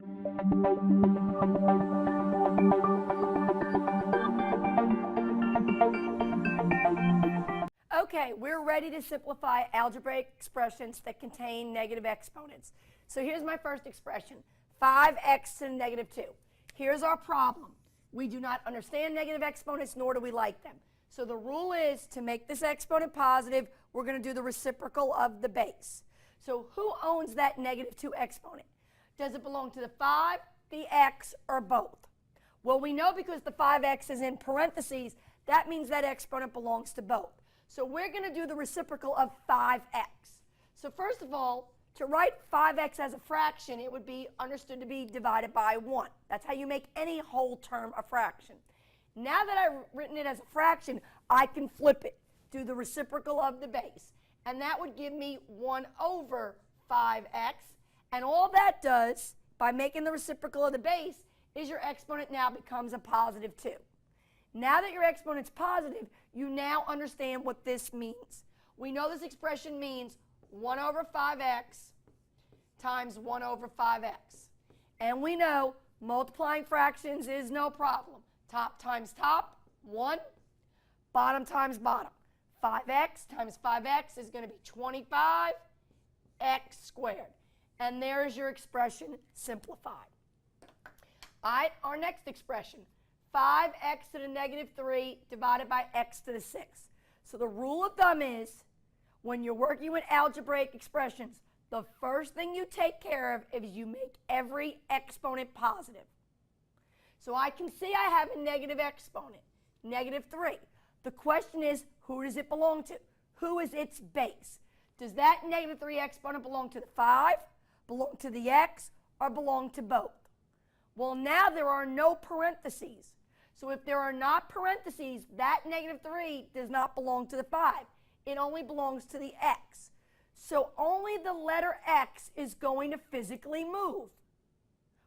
Okay, we're ready to simplify algebraic expressions that contain negative exponents. So here's my first expression, 5x to the negative 2. Here's our problem. We do not understand negative exponents, nor do we like them. So the rule is, to make this exponent positive, we're going to do the reciprocal of the base. So who owns that negative 2 exponent? Does it belong to the 5, the x, or both? Well, we know because the 5x is in parentheses, that means that exponent belongs to both. So we're going to do the reciprocal of 5x. So first of all, to write 5x as a fraction, it would be understood to be divided by 1. That's how you make any whole term a fraction. Now that I've written it as a fraction, I can flip it, do the reciprocal of the base. And that would give me 1 over 5x. And all that does, by making the reciprocal of the base, is your exponent now becomes a positive 2. Now that your exponent's positive, you now understand what this means. We know this expression means 1 over 5x times 1 over 5x. And we know multiplying fractions is no problem. Top times top, 1. Bottom times bottom. 5x times 5x is going to be 25x squared. And there's your expression simplified. All right, our next expression, 5x to the negative 3 divided by x to the 6. So the rule of thumb is, when you're working with algebraic expressions, the first thing you take care of is you make every exponent positive. So I can see I have a negative exponent, negative 3. The question is, who does it belong to? Who is its base? Does that negative 3 exponent belong to the 5, belong to the x, or belong to both? Well, now there are no parentheses. So if there are not parentheses, that negative 3 does not belong to the 5. It only belongs to the x. So only the letter x is going to physically move.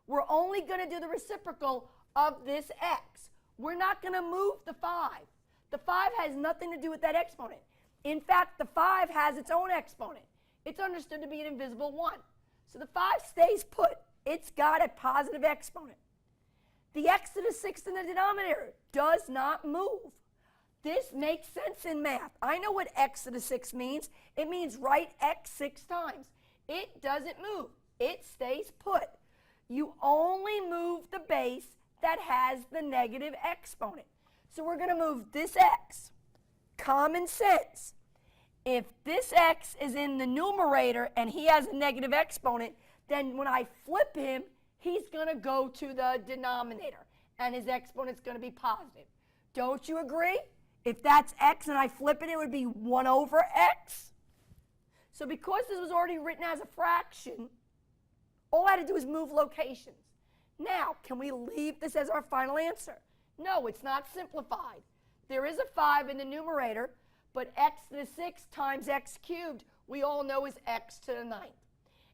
We're only going to do the reciprocal of this x. We're not going to move the 5. The 5 has nothing to do with that exponent. In fact, the 5 has its own exponent. It's understood to be an invisible 1. So the 5 stays put. It's got a positive exponent. The x to the 6th in the denominator does not move. This makes sense in math. I know what x to the 6th means. It means write x 6 times. It doesn't move. It stays put. You only move the base that has the negative exponent. So we're going to move this x. Common sense. If this x is in the numerator and he has a negative exponent, then when I flip him, he's going to go to the denominator, and his exponent's going to be positive. Don't you agree? If that's x and I flip it, it would be 1 over x. So because this was already written as a fraction, all I had to do is move locations. Now, can we leave this as our final answer? No, it's not simplified. There is a 5 in the numerator, but x to the 6th times x cubed, we all know is x to the 9th.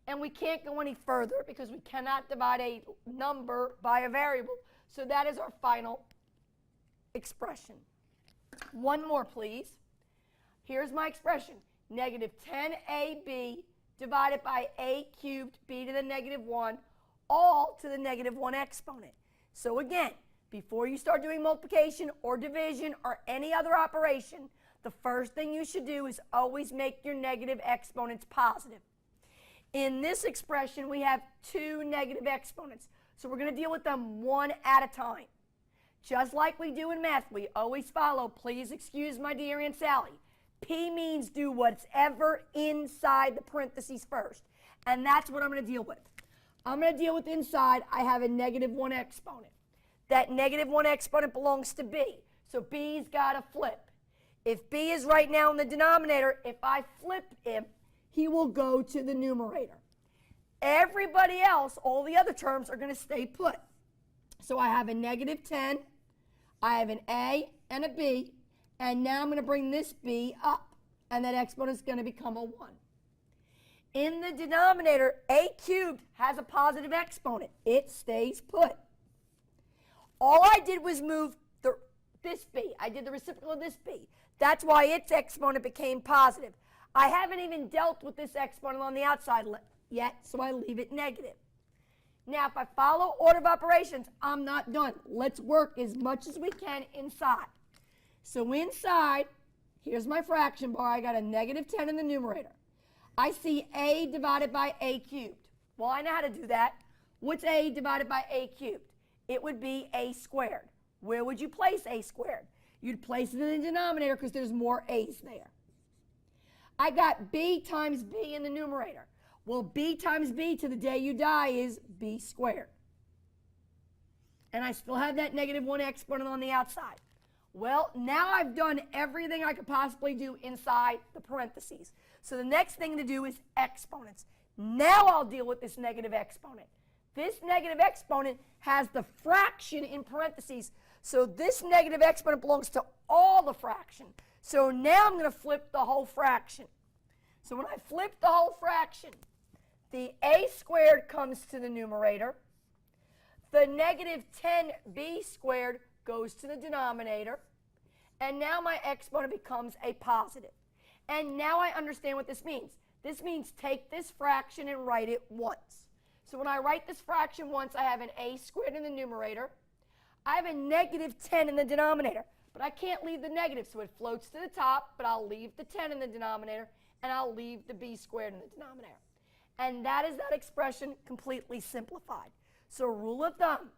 And we can't go any further because we cannot divide a number by a variable. So that is our final expression. One more, please. Here's my expression. Negative 10ab divided by a cubed b to the negative 1, all to the negative 1 exponent. So again, before you start doing multiplication or division or any other operation, the first thing you should do is always make your negative exponents positive. In this expression, we have 2 negative exponents. So we're going to deal with them one at a time. Just like we do in math, we always follow, please excuse my dear Aunt Sally. P means do whatever inside the parentheses first. And that's what I'm going to deal with. I'm going to deal with inside, I have a negative 1 exponent. That negative 1 exponent belongs to b. So b's got to flip. If b is right now in the denominator, if I flip him, he will go to the numerator. Everybody else, all the other terms, are going to stay put. So I have a negative 10, I have an a and a b, and now I'm going to bring this b up, and that exponent is going to become a 1. In the denominator, a cubed has a positive exponent. It stays put. All I did was move this b. I did the reciprocal of this b. That's why its exponent became positive. I haven't even dealt with this exponent on the outside yet, so I leave it negative. Now, if I follow order of operations, I'm not done. Let's work as much as we can inside. So inside, here's my fraction bar. I got a negative 10 in the numerator. I see a divided by a cubed. Well, I know how to do that. What's a divided by a cubed? It would be a squared. Where would you place a squared? You'd place it in the denominator because there's more a's there. I got b times b in the numerator. Well, b times b to the day you die is b squared. And I still have that negative 1 exponent on the outside. Well, now I've done everything I could possibly do inside the parentheses. So the next thing to do is exponents. Now I'll deal with this negative exponent. This negative exponent has the fraction in parentheses. So this negative exponent belongs to all the fraction. So now I'm going to flip the whole fraction. So when I flip the whole fraction, the a squared comes to the numerator. The negative 10b squared goes to the denominator. And now my exponent becomes a positive. And now I understand what this means. This means take this fraction and write it once. So when I write this fraction once, I have an a squared in the numerator. I have a negative 10 in the denominator. But I can't leave the negative, so it floats to the top, but I'll leave the 10 in the denominator, and I'll leave the b squared in the denominator. And that is that expression completely simplified. So rule of thumb,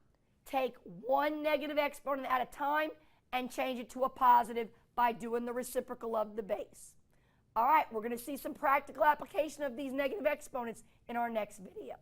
take one negative exponent at a time and change it to a positive by doing the reciprocal of the base. All right, we're going to see some practical application of these negative exponents in our next video.